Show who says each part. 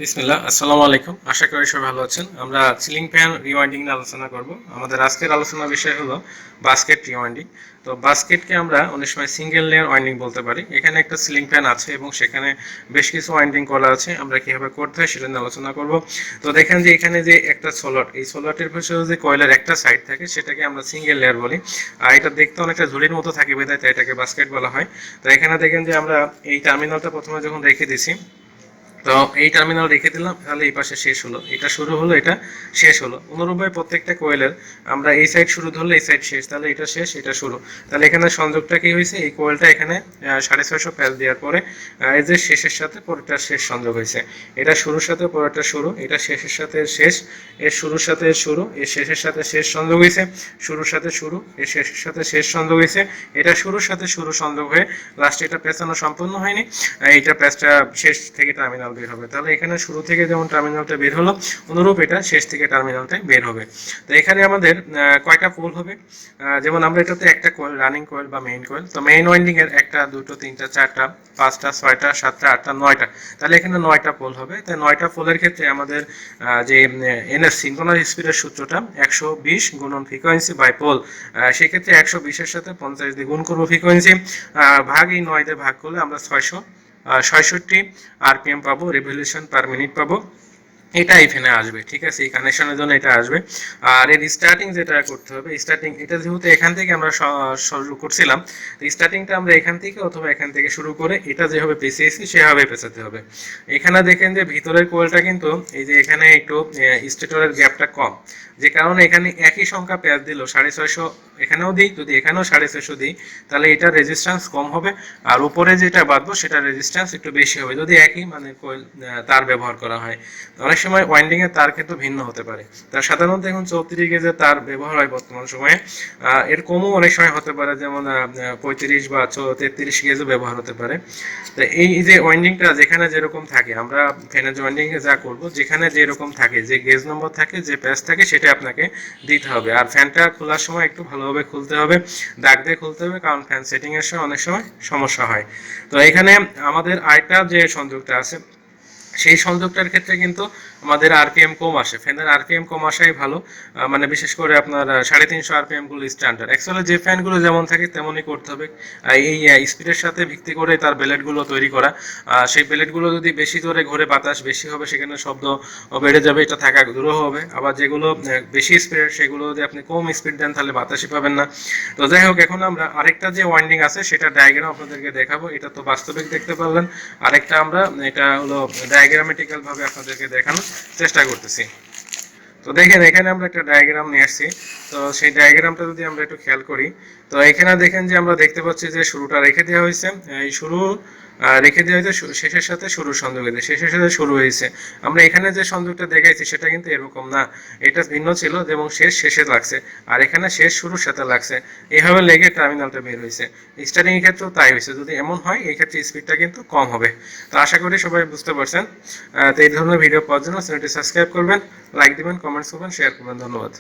Speaker 1: বিসমিল্লাহ, আসসালামু আলাইকুম। আশা করি সবাই ভালো আছেন। আমরা সিলিং ফ্যান রিওয়াইন্ডিং নিয়ে আলোচনা করব। আমাদের আজকের আলোচনার বিষয় হলো বাস্কেট রিওয়াইন্ডিং। তো বাস্কেটকে আমরা অনেক সময় সিঙ্গেল লেয়ার ওয়াইন্ডিং বলতে পারি। এখানে একটা সিলিং ফ্যান আছে এবং সেখানে বেশ কিছু ওয়াইন্ডিং করা আছে। আমরা কিভাবে করতে হয় সেটা নিয়ে আলোচনা করব। তো দেখেন যে এখানে যে একটা সোলার, এই সোলারটির পিছনে যে কয়েলের একটা সাইড থাকে সেটাকে আমরা সিঙ্গেল লেয়ার বলি। আর এটা দেখতে অনেকটা ঝুড়ির মতো থাকে বিধায় তাই এটাকে বাস্কেট বলা হয়। তো এখানে দেখেন যে আমরা এই টার্মিনালটা প্রথমে যখন রেখে দিছি, তো এই টার্মিনাল রেখে দিলাম, তাহলে এই পাশে শেষ হলো, এটা শুরু হলো, এটা শেষ হলো। অনুরূপভাবে প্রত্যেকটা কোয়েলের আমরা এই সাইড শুরু ধরলে এই সাইড শেষ, তাহলে এটা শেষ, এটা শুরু। তাহলে এখানে সংযোগটা কি হয়েছে, এই কোয়েলটা এখানে 650 প্যাচ দেওয়ার পরে এই যে শেষের সাথে পরেরটা শেষ সংযোগ হয়েছে। এটা শুরুর সাথে পরেরটা শুরু, এটা শেষের সাথে শেষ, এর শুরুর সাথে শুরু, এর শেষের সাথে শেষ সংযোগ হয়েছে, শুরুর সাথে শুরু, এর শেষের সাথে শেষ সংযোগ হয়েছে, এটা শুরুর সাথে শুরু সংযোগ হয়ে লাস্টে এটা পেঁচানো সম্পূর্ণ হয়নি, এইটা প্যাচটা শেষ থেকে টার্মিনাল বের হবে। তাহলে এখানে শুরু থেকে যেমন টার্মিনালটা বের হলো, অনুরূপ এটা শেষ থেকে টার্মিনালটা বের হবে। তো এখানে আমাদের কয়টা পোল হবে, যেমন আমরা এটাতে একটা কোয়েল, রানিং কোয়েল বা মেইন কোয়েল। তো মেইন ওয়াইন্ডিং এর একটা, দুটো, তিনটা, চারটা, পাঁচটা, ছয়টা, সাতটা, আটটা, নয়টা, তাহলে এখানে 9টা পোল হবে। তাই 9টা পোলের ক্ষেত্রে আমাদের যে এনএস সিনক্রোনাস স্পিডের সূত্রটা 120 গুণন ফ্রিকোয়েন্সি বাই পোল, সেক্ষেত্রে 120-এর সাথে 50 দিয়ে গুণ করবো ফ্রিকোয়েন্সি, ভাগ এই 9 দিয়ে ভাগ করলে আমরা 666 আরপিএম পাবো, রেভলিউশন পার মিনিট পাবো। এটা এখানে আসবে, ঠিক আছে, এই কানেকশনের জন্য এটা আসবে। আর এর স্টার্টিং যেটা করতে হবে, স্টার্টিং এটা যেহেতু এখান থেকে আমরা শুরু করছিলাম, স্টার্টিংটা আমরা এখান থেকে অথবা এখান থেকে শুরু করে এটা যেভাবে পেঁচিয়েছি সেভাবে পেঁচাতে হবে। এখানে দেখেন যে ভিতরের কোয়েলটা কিন্তু এই যে এখানে একটু স্টেটরের গ্যাপটা কম, যে কারণে এখানে একই সংখ্যা প্যাচ দিল 650, এখানেও দিই, যদি এখানেও 650 দিই তাহলে এটার রেজিস্ট্যান্স কম হবে, আর উপরে যেটা বাঁধবো সেটার রেজিস্ট্যান্স একটু বেশি হবে যদি একই মানে কোয়েল তার ব্যবহার করা হয়। অনেক সময় ওয়াইন্ডিং এর তার কিন্তু ভিন্ন হতে পারে। তার সাধারণত এখন 34 গেজের তার ব্যবহার হয় বর্তমান সময়ে, এর কমও অনেক সময় হতে পারে, যেমন 35 বা 33 গেজও ব্যবহার হতে পারে। তো এই যে ওয়াইন্ডিংটা যেখানে যেরকম থাকে, আমরা ফ্যানের ওয়াইন্ডিং এ যা করব, যেখানে যেরকম থাকে, যে গেজ নম্বর থাকে, যে প্যাচ থাকে, সেটা আপনাকে দিতে হবে। আর ফ্যানটা খোলার সময় একটু ভালোভাবে খুলতে হবে, দাগ দিয়ে খুলতে হবে, কারণ ফ্যান সেটিং এর সময় অনেক সময় সমস্যা হয়। তো এখানে আমাদের আরেকটা যে সংযোগটা আছে, সেই সংযোগটার ক্ষেত্রে কিন্তু আমাদের আরপিএম কম আসে, ফ্যানের আরপিএম কম আসাই ভালো। মানে বিশেষ করে আপনার 350 আরপিএম গুলো স্ট্যান্ডার্ড, অ্যাকচুয়ালি যে ফ্যানগুলো যেমন থাকে তেমনই করতে হবে। এই স্পিডের সাথে ভিত্তি করে তার বেলেটগুলো তৈরি করা, সেই বেলেটগুলো যদি বেশি জোরে ঘুরে, বাতাস বেশি হবে, সেখানে শব্দ বেড়ে যাবে, এটা থাকা দূরও হবে। আবার যেগুলো বেশি স্পিডের, সেগুলো যদি আপনি কম স্পিড দেন তাহলে বাতাসই পাবেন না। তো যাই হোক, এখন আমরা আরেকটা যে ওয়াইন্ডিং আছে সেটা ডায়াগ্রাম আপনাদেরকে দেখাবো। এটা তো বাস্তবিক দেখতে পারলেন, আরেকটা আমরা এটা হলো ডায়াগ্রামেটিক্যাল ভাবে আপনাদেরকে দেখানোর চেষ্টা করতেছি। তো দেখেন এখানে আমরা একটা ডায়াগ্রাম নিয়ে আসছি। তো সেই ডায়াগ্রামটা যদি আমরা একটু খেয়াল করি, তো এখানে দেখেন যে আমরা দেখতে পাচ্ছি যে শুরুটা রেখে দেওয়া হয়েছে, এই শুরু রেখে দেওয়া হয়েছে শেষের সাথে শুরুর সংযোগ হয়েছে, শেষের সাথে শুরু হয়েছে। আমরা এখানে যে সংযোগটা দেখাইছি সেটা কিন্তু এরকম না, এটা ভিন্ন ছিল, এবং শেষ শেষে লাগছে, আর এখানে শেষ শুরুর সাথে লাগছে, এইভাবে লেগে টার্মিনালটা বের হয়েছে। স্টার্টিং এর ক্ষেত্রেও তাই হয়েছে, যদি এমন হয় এই ক্ষেত্রে স্পিডটা কিন্তু কম হবে। তো আশা করি সবাই বুঝতে পারছেন। তো এই ধরনের ভিডিও পাওয়ার জন্য চ্যানেলটি সাবস্ক্রাইব করবেন, লাইক দিবেন, কমেন্টস করবেন, শেয়ার করবেন। ধন্যবাদ।